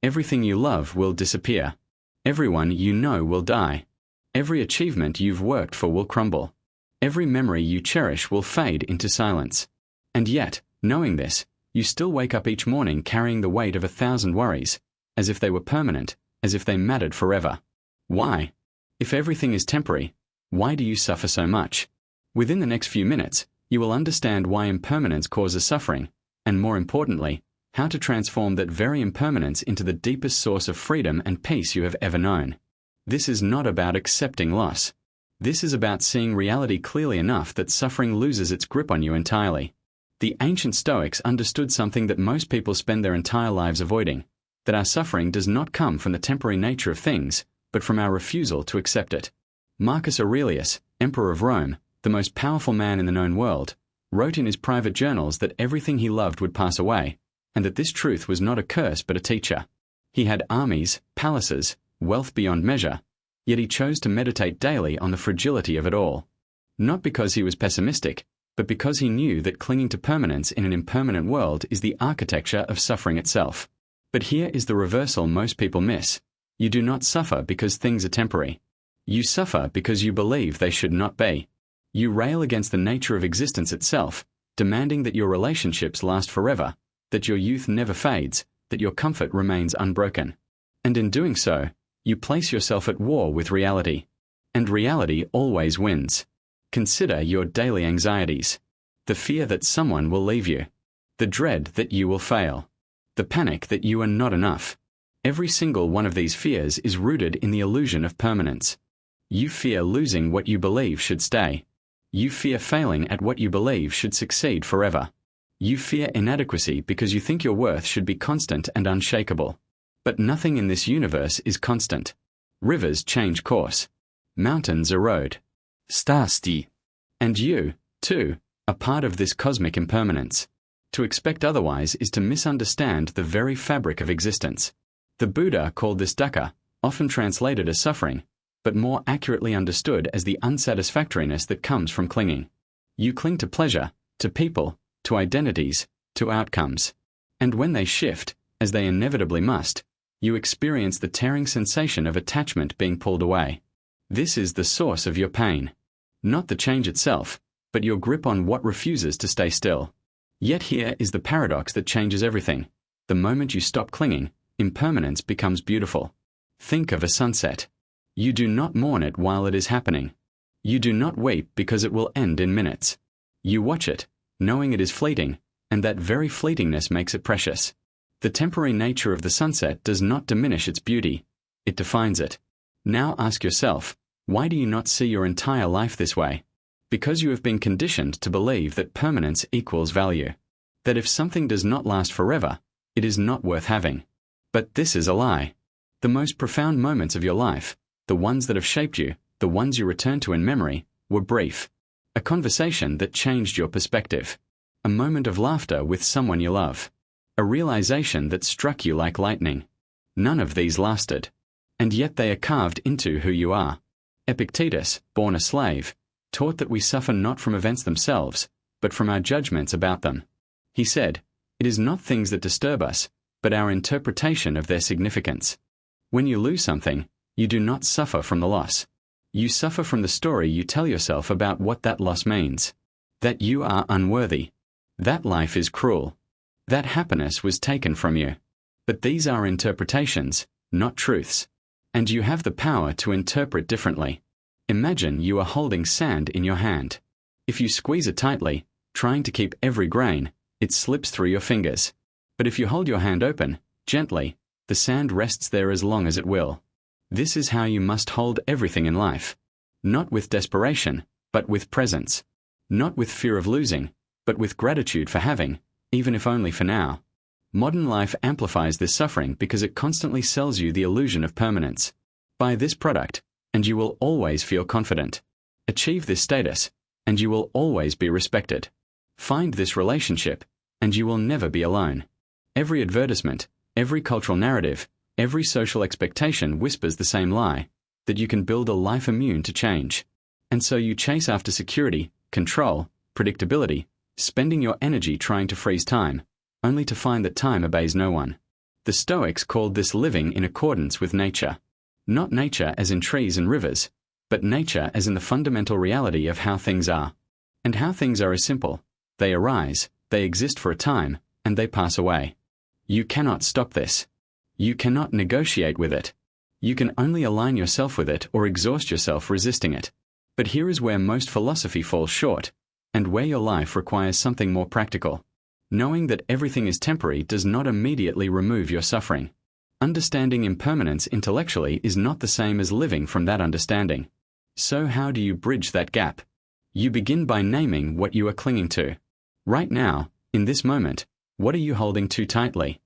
Everything you love will disappear. Everyone you know will die. Every achievement you've worked for will crumble. Every memory you cherish will fade into silence. And yet, knowing this, you still wake up each morning carrying the weight of 1,000 worries, as if they were permanent, as if they mattered forever. Why? If everything is temporary, why do you suffer so much? Within the next few minutes, you will understand why impermanence causes suffering, and more importantly, how to transform that very impermanence into the deepest source of freedom and peace you have ever known. This is not about accepting loss. This is about seeing reality clearly enough that suffering loses its grip on you entirely. The ancient Stoics understood something that most people spend their entire lives avoiding, that our suffering does not come from the temporary nature of things, but from our refusal to accept it. Marcus Aurelius, Emperor of Rome, the most powerful man in the known world, wrote in his private journals that everything he loved would pass away, and that this truth was not a curse but a teacher. He had armies, palaces, wealth beyond measure, yet he chose to meditate daily on the fragility of it all. Not because he was pessimistic, but because he knew that clinging to permanence in an impermanent world is the architecture of suffering itself. But here is the reversal most people miss. You do not suffer because things are temporary. You suffer because you believe they should not be. You rail against the nature of existence itself, demanding that your relationships last forever, that your youth never fades, that your comfort remains unbroken. And in doing so, you place yourself at war with reality. And reality always wins. Consider your daily anxieties. The fear that someone will leave you. The dread that you will fail. The panic that you are not enough. Every single one of these fears is rooted in the illusion of permanence. You fear losing what you believe should stay. You fear failing at what you believe should succeed forever. You fear inadequacy because you think your worth should be constant and unshakable. But nothing in this universe is constant. Rivers change course. Mountains erode. Stasti. And you, too, are part of this cosmic impermanence. To expect otherwise is to misunderstand the very fabric of existence. The Buddha called this dukkha, often translated as suffering, but more accurately understood as the unsatisfactoriness that comes from clinging. You cling to pleasure, to people, to identities, to outcomes. And when they shift, as they inevitably must, you experience the tearing sensation of attachment being pulled away. This is the source of your pain. Not the change itself, but your grip on what refuses to stay still. Yet here is the paradox that changes everything. The moment you stop clinging, impermanence becomes beautiful. Think of a sunset. You do not mourn it while it is happening. You do not weep because it will end in minutes. You watch it, knowing it is fleeting, and that very fleetingness makes it precious. The temporary nature of the sunset does not diminish its beauty. It defines it. Now ask yourself, why do you not see your entire life this way? Because you have been conditioned to believe that permanence equals value. That if something does not last forever, it is not worth having. But this is a lie. The most profound moments of your life, the ones that have shaped you, the ones you return to in memory, were brief. A conversation that changed your perspective. A moment of laughter with someone you love. A realization that struck you like lightning. None of these lasted. And yet they are carved into who you are. Epictetus, born a slave, taught that we suffer not from events themselves, but from our judgments about them. He said, "It is not things that disturb us, but our interpretation of their significance." When you lose something, you do not suffer from the loss. You suffer from the story you tell yourself about what that loss means. That you are unworthy. That life is cruel. That happiness was taken from you. But these are interpretations, not truths. And you have the power to interpret differently. Imagine you are holding sand in your hand. If you squeeze it tightly, trying to keep every grain, it slips through your fingers. But if you hold your hand open, gently, the sand rests there as long as it will. This is how you must hold everything in life. Not with desperation, but with presence. Not with fear of losing, but with gratitude for having, even if only for now. Modern life amplifies this suffering because it constantly sells you the illusion of permanence. Buy this product, and you will always feel confident. Achieve this status, and you will always be respected. Find this relationship, and you will never be alone. Every advertisement, every cultural narrative, every social expectation whispers the same lie, that you can build a life immune to change. And so you chase after security, control, predictability, spending your energy trying to freeze time, only to find that time obeys no one. The Stoics called this living in accordance with nature. Not nature as in trees and rivers, but nature as in the fundamental reality of how things are. And how things are is simple. They arise, they exist for a time, and they pass away. You cannot stop this. You cannot negotiate with it. You can only align yourself with it or exhaust yourself resisting it. But here is where most philosophy falls short, and where your life requires something more practical. Knowing that everything is temporary does not immediately remove your suffering. Understanding impermanence intellectually is not the same as living from that understanding. So how do you bridge that gap? You begin by naming what you are clinging to. Right now, in this moment, what are you holding too tightly?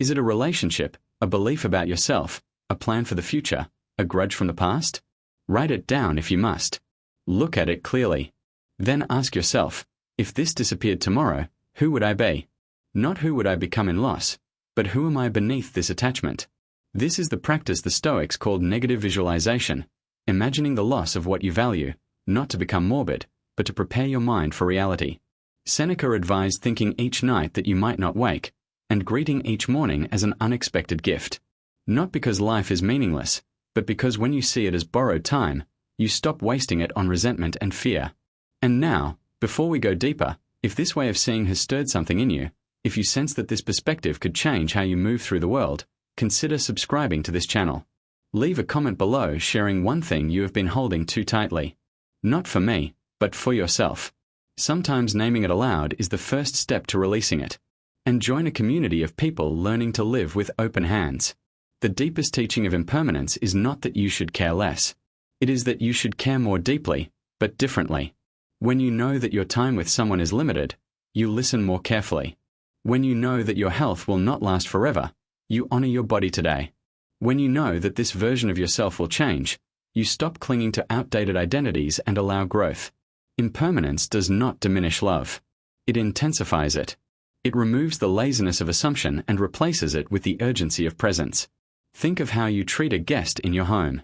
Is it a relationship, a belief about yourself, a plan for the future, a grudge from the past? Write it down if you must. Look at it clearly. Then ask yourself, if this disappeared tomorrow, who would I be? Not who would I become in loss, but who am I beneath this attachment? This is the practice the Stoics called negative visualization, imagining the loss of what you value, not to become morbid, but to prepare your mind for reality. Seneca advised thinking each night that you might not wake, and greeting each morning as an unexpected gift. Not because life is meaningless, but because when you see it as borrowed time, you stop wasting it on resentment and fear. And now, before we go deeper, if this way of seeing has stirred something in you, if you sense that this perspective could change how you move through the world, consider subscribing to this channel. Leave a comment below sharing one thing you have been holding too tightly. Not for me, but for yourself. Sometimes naming it aloud is the first step to releasing it. And join a community of people learning to live with open hands. The deepest teaching of impermanence is not that you should care less. It is that you should care more deeply, but differently. When you know that your time with someone is limited, you listen more carefully. When you know that your health will not last forever, you honor your body today. When you know that this version of yourself will change, you stop clinging to outdated identities and allow growth. Impermanence does not diminish love. It intensifies it. It removes the laziness of assumption and replaces it with the urgency of presence. Think of how you treat a guest in your home.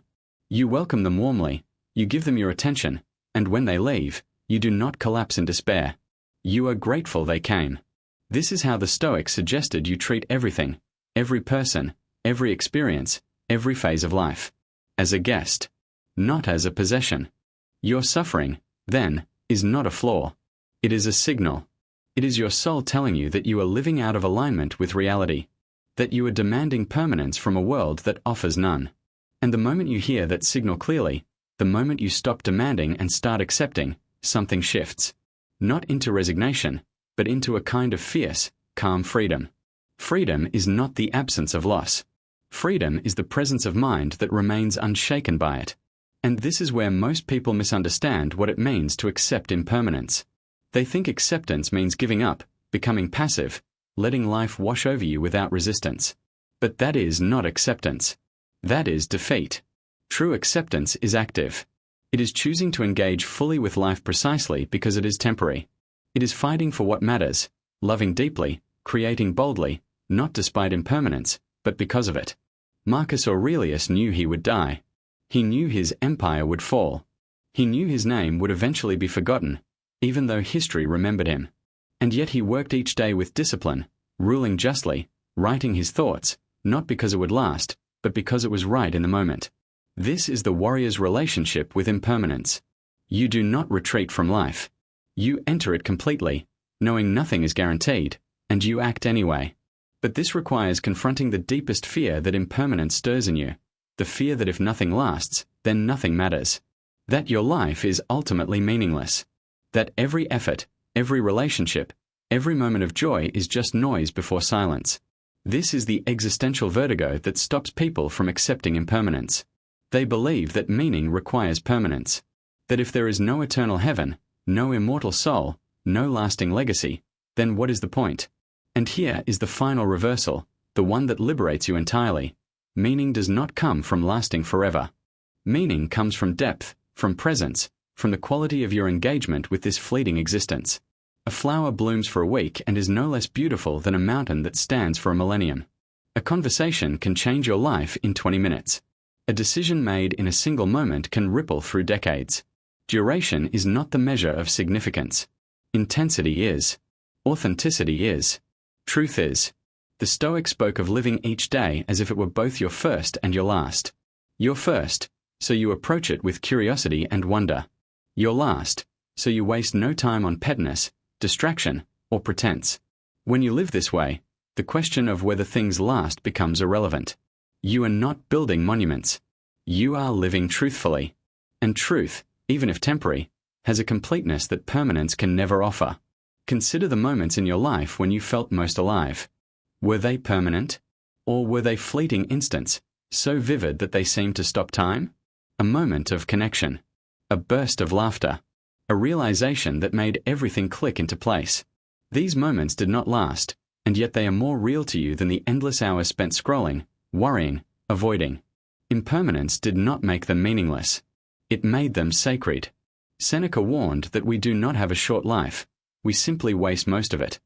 You welcome them warmly, you give them your attention, and when they leave, you do not collapse in despair. You are grateful they came. This is how the Stoics suggested you treat everything, every person, every experience, every phase of life. As a guest, not as a possession. Your suffering, then, is not a flaw. It is a signal. It is your soul telling you that you are living out of alignment with reality, that you are demanding permanence from a world that offers none. And the moment you hear that signal clearly, the moment you stop demanding and start accepting, something shifts. Not into resignation, but into a kind of fierce, calm freedom. Freedom is not the absence of loss. Freedom is the presence of mind that remains unshaken by it. And this is where most people misunderstand what it means to accept impermanence. They think acceptance means giving up, becoming passive, letting life wash over you without resistance. But that is not acceptance. That is defeat. True acceptance is active. It is choosing to engage fully with life precisely because it is temporary. It is fighting for what matters, loving deeply, creating boldly, not despite impermanence, but because of it. Marcus Aurelius knew he would die. He knew his empire would fall. He knew his name would eventually be forgotten, even though history remembered him. And yet he worked each day with discipline, ruling justly, writing his thoughts, not because it would last, but because it was right in the moment. This is the warrior's relationship with impermanence. You do not retreat from life. You enter it completely, knowing nothing is guaranteed, and you act anyway. But this requires confronting the deepest fear that impermanence stirs in you, the fear that if nothing lasts, then nothing matters. That your life is ultimately meaningless. That every effort, every relationship, every moment of joy is just noise before silence. This is the existential vertigo that stops people from accepting impermanence. They believe that meaning requires permanence. That if there is no eternal heaven, no immortal soul, no lasting legacy, then what is the point? And here is the final reversal, the one that liberates you entirely. Meaning does not come from lasting forever. Meaning comes from depth, from presence, from the quality of your engagement with this fleeting existence. A flower blooms for a week and is no less beautiful than a mountain that stands for a millennium. A conversation can change your life in 20 minutes. A decision made in a single moment can ripple through decades. Duration is not the measure of significance. Intensity is. Authenticity is. Truth is. The Stoics spoke of living each day as if it were both your first and your last. Your first, so you approach it with curiosity and wonder. Your last, so you waste no time on pettiness, distraction, or pretense. When you live this way, the question of whether things last becomes irrelevant. You are not building monuments. You are living truthfully. And truth, even if temporary, has a completeness that permanence can never offer. Consider the moments in your life when you felt most alive. Were they permanent? Or were they fleeting instants, so vivid that they seemed to stop time? A moment of connection. A burst of laughter. A realization that made everything click into place. These moments did not last, and yet they are more real to you than the endless hours spent scrolling, worrying, avoiding. Impermanence did not make them meaningless. It made them sacred. Seneca warned that we do not have a short life. We simply waste most of it.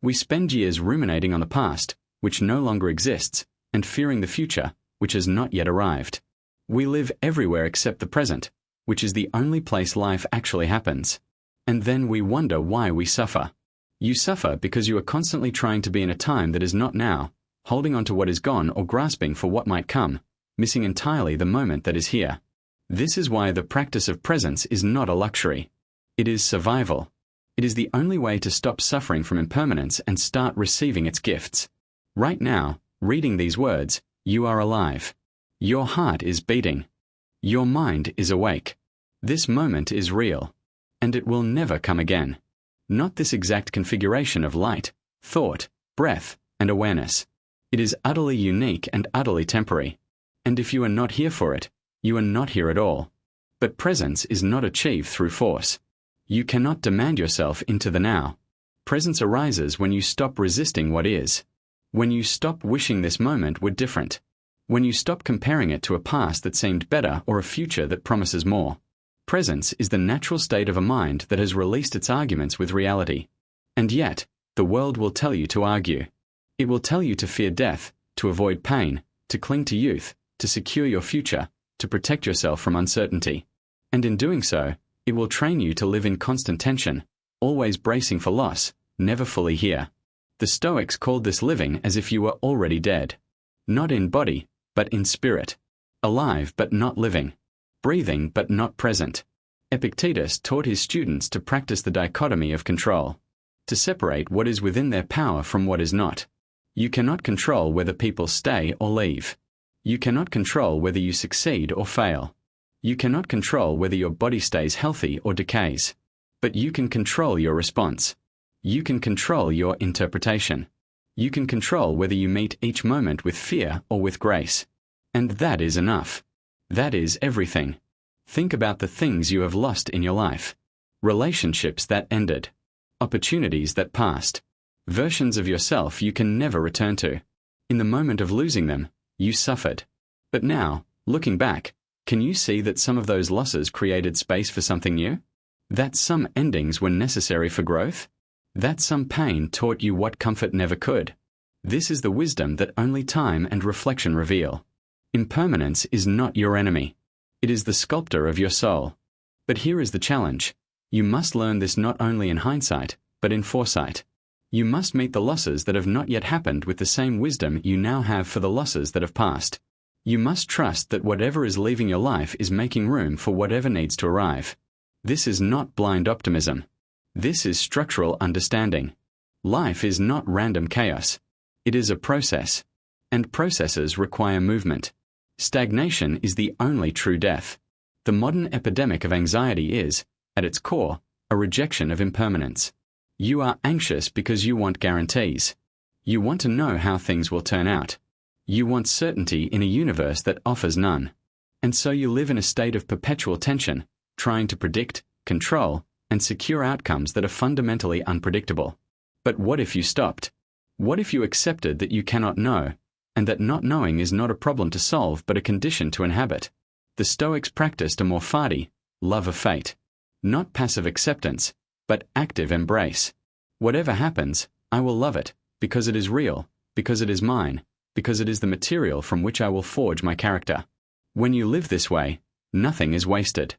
We spend years ruminating on the past, which no longer exists, and fearing the future, which has not yet arrived. We live everywhere except the present, which is the only place life actually happens. And then we wonder why we suffer. You suffer because you are constantly trying to be in a time that is not now, holding on to what is gone or grasping for what might come, missing entirely the moment that is here. This is why the practice of presence is not a luxury. It is survival. It is the only way to stop suffering from impermanence and start receiving its gifts. Right now, reading these words, you are alive. Your heart is beating. Your mind is awake. This moment is real. And it will never come again. Not this exact configuration of light, thought, breath, and awareness. It is utterly unique and utterly temporary. And if you are not here for it, you are not here at all. But presence is not achieved through force. You cannot demand yourself into the now. Presence arises when you stop resisting what is. When you stop wishing this moment were different. When you stop comparing it to a past that seemed better or a future that promises more. Presence is the natural state of a mind that has released its arguments with reality. And yet, the world will tell you to argue. It will tell you to fear death, to avoid pain, to cling to youth, to secure your future, to protect yourself from uncertainty. And in doing so, it will train you to live in constant tension, always bracing for loss, never fully here. The Stoics called this living as if you were already dead. Not in body, but in spirit. Alive but not living. Breathing but not present. Epictetus taught his students to practice the dichotomy of control. To separate what is within their power from what is not. You cannot control whether people stay or leave. You cannot control whether you succeed or fail. You cannot control whether your body stays healthy or decays. But you can control your response. You can control your interpretation. You can control whether you meet each moment with fear or with grace. And that is enough. That is everything. Think about the things you have lost in your life. Relationships that ended. Opportunities that passed. Versions of yourself you can never return to. In the moment of losing them, you suffered. But now, looking back, can you see that some of those losses created space for something new? That some endings were necessary for growth? That some pain taught you what comfort never could? This is the wisdom that only time and reflection reveal. Impermanence is not your enemy. It is the sculptor of your soul. But here is the challenge. You must learn this not only in hindsight, but in foresight. You must meet the losses that have not yet happened with the same wisdom you now have for the losses that have passed. You must trust that whatever is leaving your life is making room for whatever needs to arrive. This is not blind optimism. This is structural understanding. Life is not random chaos. It is a process. And processes require movement. Stagnation is the only true death. The modern epidemic of anxiety is, at its core, a rejection of impermanence. You are anxious because you want guarantees. You want to know how things will turn out. You want certainty in a universe that offers none. And so you live in a state of perpetual tension, trying to predict, control, and secure outcomes that are fundamentally unpredictable. But what if you stopped? What if you accepted that you cannot know, and that not knowing is not a problem to solve but a condition to inhabit? The Stoics practiced a more fati, love of fate. Not passive acceptance, but active embrace. Whatever happens, I will love it, because it is real, because it is mine, because it is the material from which I will forge my character. When you live this way, nothing is wasted.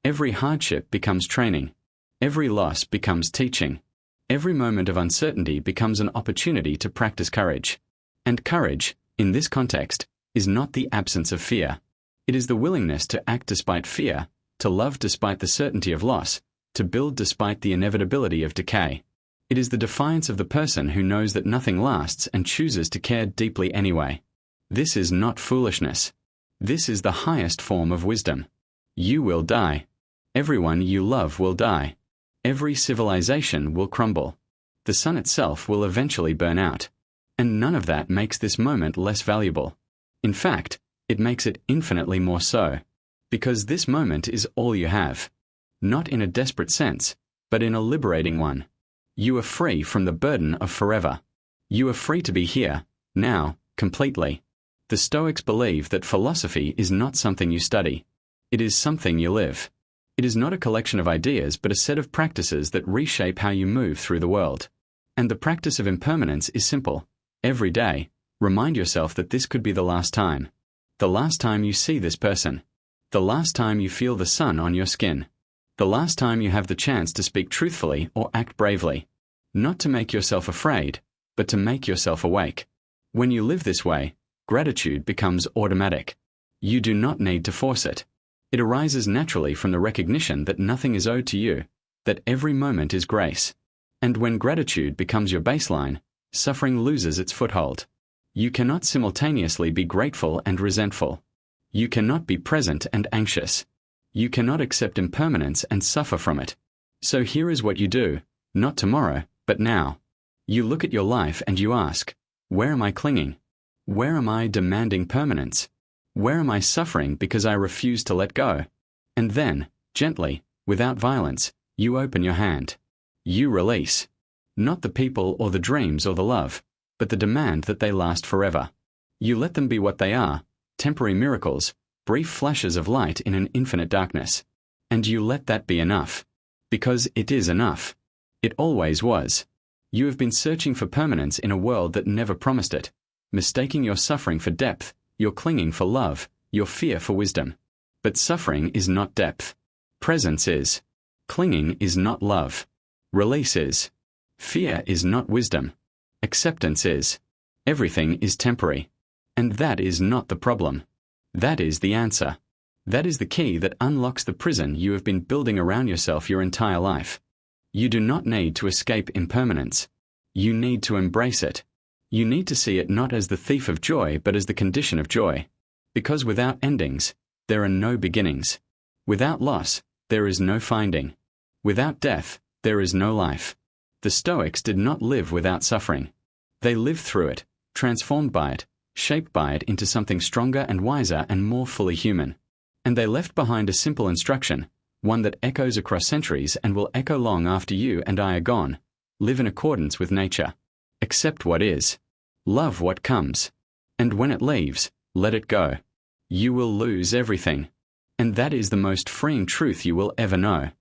Every hardship becomes training. Every loss becomes teaching. Every moment of uncertainty becomes an opportunity to practice courage. And courage, in this context, is not the absence of fear. It is the willingness to act despite fear, to love despite the certainty of loss, to build despite the inevitability of decay. It is the defiance of the person who knows that nothing lasts and chooses to care deeply anyway. This is not foolishness. This is the highest form of wisdom. You will die. Everyone you love will die. Every civilization will crumble. The sun itself will eventually burn out. And none of that makes this moment less valuable. In fact, it makes it infinitely more so. Because this moment is all you have. Not in a desperate sense, but in a liberating one. You are free from the burden of forever. You are free to be here, now, completely. The Stoics believe that philosophy is not something you study. It is something you live. It is not a collection of ideas but a set of practices that reshape how you move through the world. And the practice of impermanence is simple. Every day, remind yourself that this could be the last time. The last time you see this person. The last time you feel the sun on your skin. The last time you have the chance to speak truthfully or act bravely. Not to make yourself afraid, but to make yourself awake. When you live this way, gratitude becomes automatic. You do not need to force it. It arises naturally from the recognition that nothing is owed to you, that every moment is grace. And when gratitude becomes your baseline, suffering loses its foothold. You cannot simultaneously be grateful and resentful. You cannot be present and anxious. You cannot accept impermanence and suffer from it. So here is what you do, not tomorrow, but now. You look at your life and you ask, where am I clinging? Where am I demanding permanence? Where am I suffering because I refuse to let go? And then, gently, without violence, you open your hand. You release. Not the people or the dreams or the love, but the demand that they last forever. You let them be what they are, temporary miracles, brief flashes of light in an infinite darkness. And you let that be enough. Because it is enough. It always was. You have been searching for permanence in a world that never promised it, mistaking your suffering for depth, your clinging for love, your fear for wisdom. But suffering is not depth. Presence is. Clinging is not love. Release is. Fear is not wisdom. Acceptance is. Everything is temporary. And that is not the problem. That is the answer. That is the key that unlocks the prison you have been building around yourself your entire life. You do not need to escape impermanence. You need to embrace it. You need to see it not as the thief of joy but as the condition of joy. Because without endings, there are no beginnings. Without loss, there is no finding. Without death, there is no life. The Stoics did not live without suffering. They lived through it, transformed by it, shaped by it into something stronger and wiser and more fully human. And they left behind a simple instruction, one that echoes across centuries and will echo long after you and I are gone. Live in accordance with nature. Accept what is. Love what comes. And when it leaves, let it go. You will lose everything. And that is the most freeing truth you will ever know.